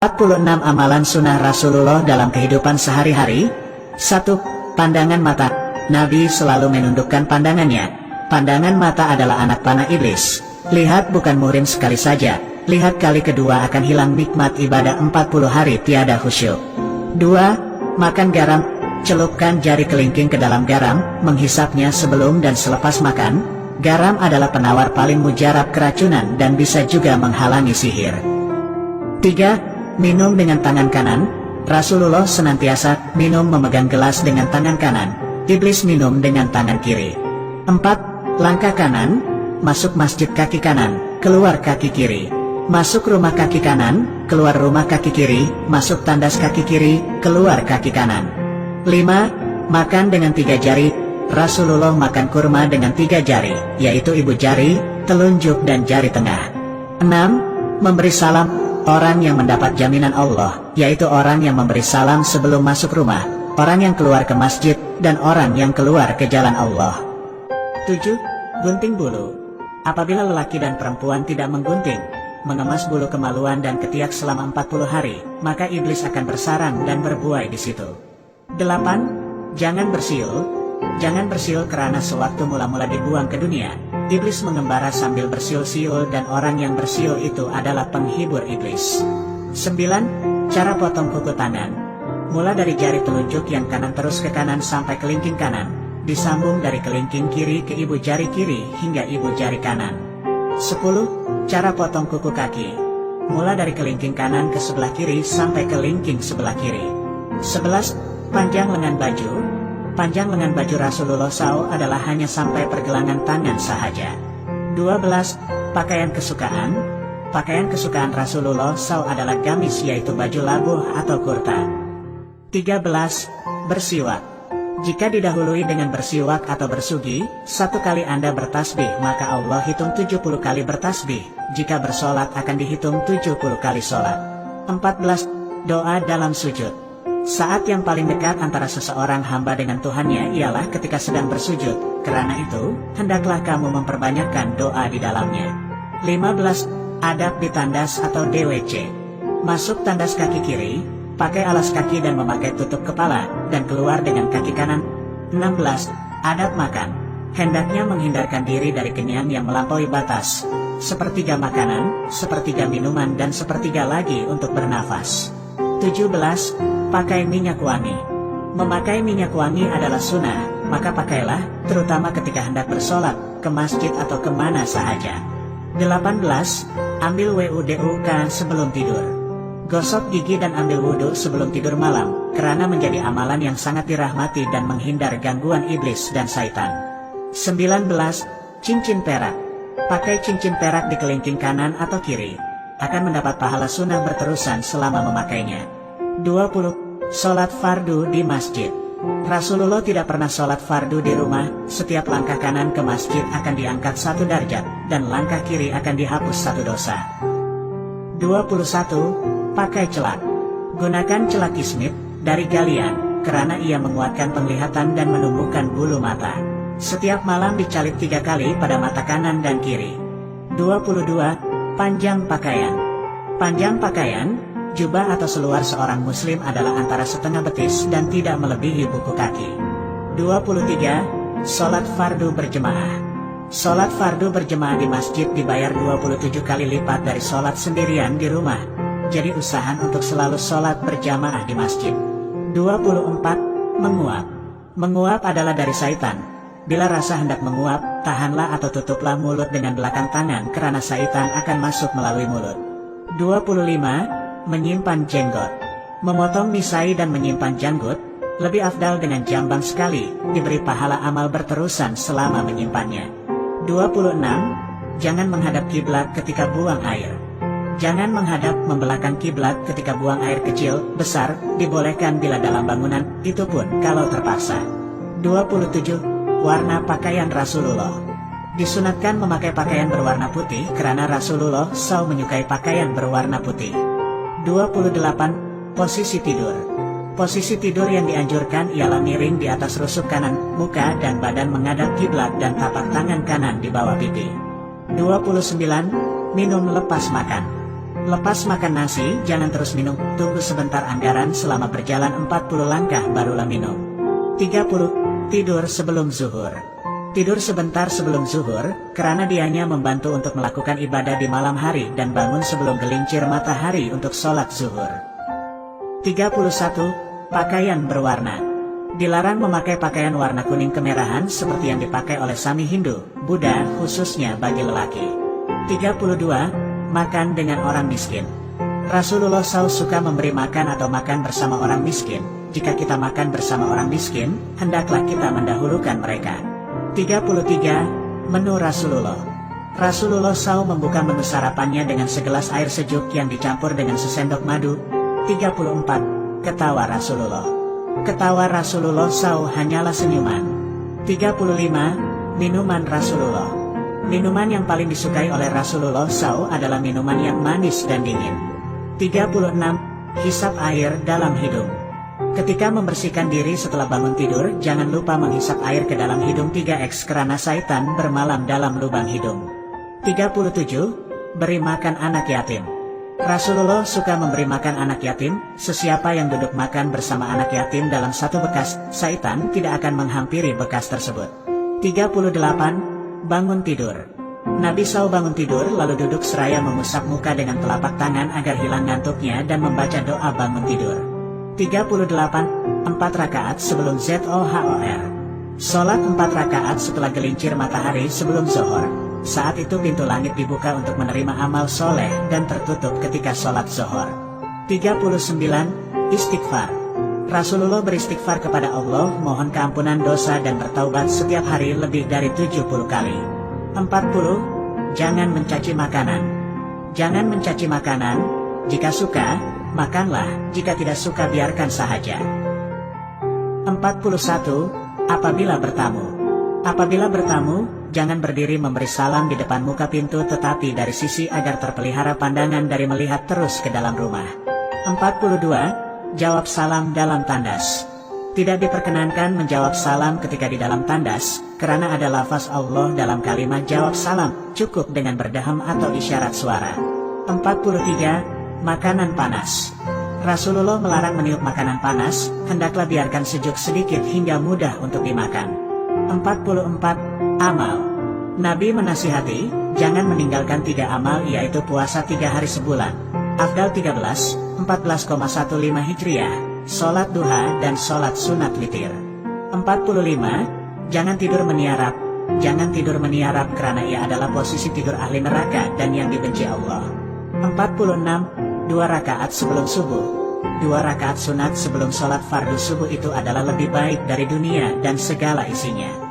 46 Amalan sunnah Rasulullah dalam kehidupan sehari-hari. 1. Pandangan mata. Nabi selalu menundukkan pandangannya. Pandangan mata adalah anak panah iblis. Lihat bukan murim sekali saja, lihat kali kedua akan hilang nikmat ibadah 40 hari tiada khusyuk. 2. Makan garam. Celupkan jari kelingking ke dalam garam, menghisapnya sebelum dan selepas makan. Garam adalah penawar paling mujarab keracunan dan bisa juga menghalangi sihir. 3. Minum dengan tangan kanan. Rasulullah senantiasa minum memegang gelas dengan tangan kanan. Iblis minum dengan tangan kiri. 4. Langkah kanan. Masuk masjid kaki kanan, keluar kaki kiri. Masuk rumah kaki kanan, keluar rumah kaki kiri. Masuk tandas kaki kiri, keluar kaki kanan. 5. Makan dengan 3 jari. Rasulullah makan kurma dengan 3 jari, yaitu ibu jari, telunjuk dan jari tengah. 6. Memberi salam. Orang yang mendapat jaminan Allah, yaitu orang yang memberi salam sebelum masuk rumah, orang yang keluar ke masjid, dan orang yang keluar ke jalan Allah. 7. Gunting bulu. Apabila lelaki dan perempuan tidak menggunting, mengemas bulu kemaluan dan ketiak selama 40 hari, maka iblis akan bersarang dan berbuai di situ. 8. Jangan bersiul. Jangan bersiul kerana sewaktu mula-mula dibuang ke dunia, iblis mengembara sambil bersiul-siul dan orang yang bersiul itu adalah penghibur iblis. 9. Cara potong kuku tangan. Mula dari jari telunjuk yang kanan terus ke kanan sampai kelingking kanan, disambung dari kelingking kiri ke ibu jari kiri hingga ibu jari kanan. 10. Cara potong kuku kaki. Mula dari kelingking kanan ke sebelah kiri sampai kelingking sebelah kiri. 11. Panjang lengan baju. Panjang lengan baju Rasulullah SAW adalah hanya sampai pergelangan tangan sahaja. 12. Pakaian kesukaan. Pakaian kesukaan Rasulullah SAW adalah gamis, yaitu baju labuh atau kurta. 13. Bersiwak. Jika didahului dengan bersiwak atau bersugi, 1 kali Anda bertasbih maka Allah hitung 70 kali bertasbih. Jika bersolat akan dihitung 70 kali solat. 14. Doa dalam sujud. Saat yang paling dekat antara seseorang hamba dengan Tuhannya ialah ketika sedang bersujud. Karena itu, hendaklah kamu memperbanyakkan doa di dalamnya. 15. Adab di tandas atau DWC. Masuk tandas kaki kiri, pakai alas kaki dan memakai tutup kepala, dan keluar dengan kaki kanan. 16. Adab makan. Hendaknya menghindarkan diri dari kenyang yang melampaui batas. 1/3 makanan, 1/3 minuman dan 1/3 lagi untuk bernafas. 17. Pakai minyak wangi. Memakai minyak wangi adalah sunnah, maka pakailah, terutama ketika hendak bersolat, ke masjid atau kemana sahaja. 18. Ambil WUDUK sebelum tidur. Gosok gigi dan ambil wudhu sebelum tidur malam, karena menjadi amalan yang sangat dirahmati dan menghindar gangguan iblis dan syaitan. 19. Cincin perak. Pakai cincin perak di kelingking kanan atau kiri, akan mendapat pahala sunnah berterusan selama memakainya. 20. Sholat fardu di masjid. Rasulullah tidak pernah sholat fardu di rumah. Setiap langkah kanan ke masjid akan diangkat 1 derajat, dan langkah kiri akan dihapus 1 dosa. 21. Pakai celak. Gunakan celak kismit dari galian, karena ia menguatkan penglihatan dan menumbuhkan bulu mata. Setiap malam dicalip 3 kali pada mata kanan dan kiri. 22. Panjang pakaian. Panjang pakaian, jubah atau seluar seorang muslim adalah antara setengah betis dan tidak melebihi buku kaki. 23. Sholat fardu berjemaah. Sholat fardu berjemaah di masjid dibayar 27 kali lipat dari sholat sendirian di rumah. Jadi usahakan untuk selalu sholat berjamaah di masjid. 24. Menguap. Menguap adalah dari syaitan. Bila rasa hendak menguap, tahanlah atau tutuplah mulut dengan belakang tangan karena syaitan akan masuk melalui mulut. 25. Menyimpan jenggot. Memotong misai dan menyimpan janggut, lebih afdal dengan jambang sekali, diberi pahala amal berterusan selama menyimpannya. 26. Jangan menghadap kiblat ketika buang air. Jangan menghadap membelakang kiblat ketika buang air kecil, besar, dibolehkan bila dalam bangunan, itu pun kalau terpaksa. 27. Warna pakaian Rasulullah. Disunatkan memakai pakaian berwarna putih karena Rasulullah SAW menyukai pakaian berwarna putih. 28. Posisi tidur. Posisi tidur yang dianjurkan ialah miring di atas rusuk kanan, muka dan badan menghadap kiblat dan tapak tangan kanan di bawah pipi. 29. Minum lepas makan. Lepas makan nasi, jangan terus minum, tunggu sebentar anggaran selama berjalan 40 langkah barulah minum. 30. Tidur sebelum zuhur. Tidur sebentar sebelum zuhur, karena dianya membantu untuk melakukan ibadah di malam hari dan bangun sebelum gelincir matahari untuk sholat zuhur. 31. Pakaian berwarna. Dilarang memakai pakaian warna kuning kemerahan seperti yang dipakai oleh Sami Hindu, Buddha, khususnya bagi lelaki. 32. Makan dengan orang miskin. Rasulullah SAW suka memberi makan atau makan bersama orang miskin. Jika kita makan bersama orang miskin, hendaklah kita mendahulukan mereka. 33. Menu Rasulullah. Rasulullah SAW membuka menu sarapannya dengan segelas air sejuk yang dicampur dengan sesendok madu. 34. Ketawa Rasulullah. Ketawa Rasulullah SAW hanyalah senyuman. 35. Minuman Rasulullah. Minuman yang paling disukai oleh Rasulullah SAW adalah minuman yang manis dan dingin. 36. Hisap air dalam hidung. Ketika membersihkan diri setelah bangun tidur, jangan lupa menghisap air ke dalam hidung 3x karena syaitan bermalam dalam lubang hidung. 37. Beri makan anak yatim. Rasulullah suka memberi makan anak yatim. Sesiapa yang duduk makan bersama anak yatim dalam satu bekas, syaitan tidak akan menghampiri bekas tersebut. 38. Bangun tidur. Nabi SAW bangun tidur lalu duduk seraya mengusap muka dengan telapak tangan agar hilang ngantuknya dan membaca doa bangun tidur. 38. 4 rakaat sebelum zuhur. Sholat 4 rakaat setelah gelincir matahari sebelum zuhur. Saat itu pintu langit dibuka untuk menerima amal soleh dan tertutup ketika sholat zuhur. 39. Istighfar. Rasulullah beristighfar kepada Allah, mohon keampunan dosa dan bertaubat setiap hari lebih dari 70 kali. 40. Jangan mencaci makanan. Jangan mencaci makanan. Jika suka, makanlah. Jika tidak suka, biarkan sahaja. 41. Apabila bertamu. Apabila bertamu, jangan berdiri memberi salam di depan muka pintu tetapi dari sisi agar terpelihara pandangan dari melihat terus ke dalam rumah. 42. Jawab salam dalam tandas. Tidak diperkenankan menjawab salam ketika di dalam tandas, karena ada lafaz Allah dalam kalimat jawab salam, cukup dengan berdehem atau isyarat suara. 43. Makanan panas. Rasulullah melarang meniup makanan panas, hendaklah biarkan sejuk sedikit hingga mudah untuk dimakan. 44. Amal. Nabi menasihati, jangan meninggalkan 3 amal yaitu puasa 3 hari sebulan. Afdal 13, 14,15 Hijriah, sholat duha dan sholat sunat witir. 45. Jangan tidur meniarap. Jangan tidur meniarap karena ia adalah posisi tidur ahli neraka dan yang dibenci Allah. 46. 2 rakaat sebelum subuh. 2 rakaat sunat sebelum sholat fardu subuh itu adalah lebih baik dari dunia dan segala isinya.